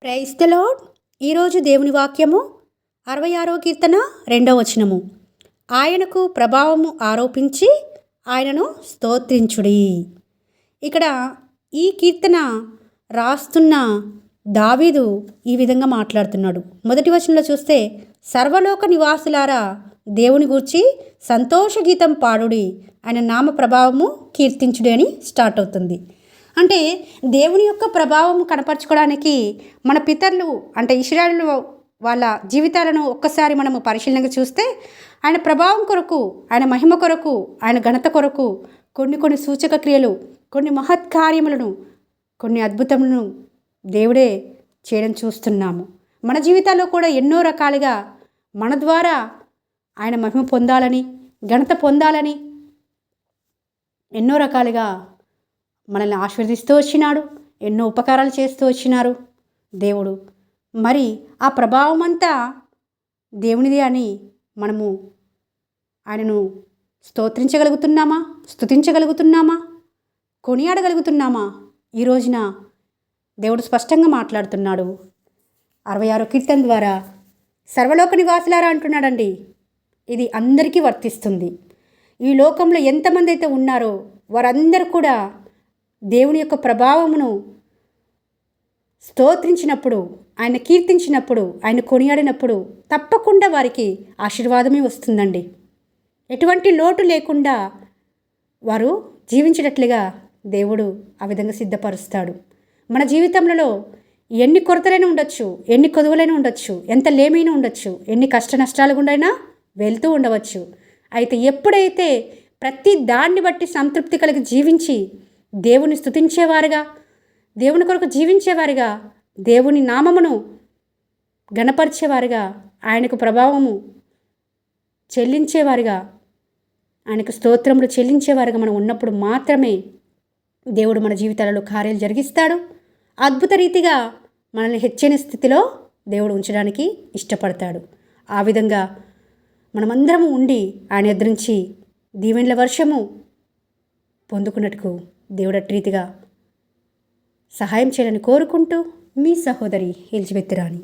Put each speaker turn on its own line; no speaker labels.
Praise the lord. ఈరోజు దేవుని వాక్యము 66వ కీర్తన 2వ వచనము. ఆయనకు ప్రభావము ఆరోపించి ఆయనను స్తోత్రించుడి. ఇక్కడ ఈ కీర్తన రాస్తున్న దావీదు ఈ విధంగా మాట్లాడుతున్నాడు. మొదటి వచనంలో చూస్తే, సర్వలోక నివాసులారా దేవుని గూర్చి సంతోష గీతం పాడుడి, ఆయన నామ ప్రభావము కీర్తించుడి అని స్టార్ట్ అవుతుంది. అంటే దేవుని యొక్క ప్రభావం కనపరచుకోవడానికి మన పితరులు అంటే ఇశ్రాయేలు వాళ్ళ జీవితాలను ఒక్కసారి మనము పరిశీలనగా చూస్తే, ఆయన ప్రభావం కొరకు, ఆయన మహిమ కొరకు, ఆయన ఘనత కొరకు కొన్ని సూచక క్రియలు, కొన్ని మహత్కార్యములను, కొన్ని అద్భుతములను దేవుడే చేయడం చూస్తున్నాము. మన జీవితాల్లో కూడా ఎన్నో రకాలుగా మన ద్వారా ఆయన మహిమ పొందాలని, ఘనత పొందాలని ఎన్నో రకాలుగా మనల్ని ఆశీర్వదిస్తూ వచ్చినాడు. ఎన్నో ఉపకారాలు చేస్తూ వచ్చినారు దేవుడు. మరి ఆ ప్రభావం అంతా దేవునిది అని మనము ఆయనను స్తోత్రించగలుగుతున్నామా? స్తుతించగలుగుతున్నామా? కొనియాడగలుగుతున్నామా? ఈ రోజున దేవుడు స్పష్టంగా మాట్లాడుతున్నాడు. 66వ కీర్తన ద్వారా సర్వలోక నివాసులారా అంటున్నాడండి. ఇది అందరికీ వర్తిస్తుంది. ఈ లోకంలో ఎంతమంది అయితే ఉన్నారో వారందరూ కూడా దేవుని యొక్క ప్రభావమును స్తోత్రించినప్పుడు, ఆయన కీర్తించినప్పుడు, ఆయన కొనియాడినప్పుడు తప్పకుండా వారికి ఆశీర్వాదమే వస్తుందండి. ఎటువంటి లోటు లేకుండా వారు జీవించేటట్లుగా దేవుడు ఆ విధంగా సిద్ధపరుస్తాడు. మన జీవితంలో ఎన్ని కొరతలైనా ఉండొచ్చు, ఎన్ని కొదువులైనా ఉండొచ్చు, ఎంత లేమైనా ఉండొచ్చు, ఎన్ని కష్ట నష్టాలు గుండైనా వెళ్తూ ఉండవచ్చు. అయితే ఎప్పుడైతే ప్రతి దాన్ని బట్టి సంతృప్తి కలిగి జీవించి దేవుని స్తుతించేవారుగా, దేవుని కొరకు జీవించేవారుగా, దేవుని నామమును గణపరిచేవారుగా, ఆయనకు ప్రభావము చెల్లించేవారుగా, ఆయనకు స్తోత్రములు చెల్లించేవారుగా మనం ఉన్నప్పుడు మాత్రమే దేవుడు మన జీవితాలలో కార్యాలు జరిగిస్తాడు. అద్భుత రీతిగా మనల్ని హెచ్చని స్థితిలో దేవుడు ఉంచడానికి ఇష్టపడతాడు. ఆ విధంగా మనమందరము ఉండి ఆయన ఎదురించి దీవెనల వర్షము పొందుకున్నట్టుకు దేవుడు అట్రీతిగా సహాయం చేయాలని కోరుకుంటూ మీ సహోదరి ఎలిజబెత్ రాణి.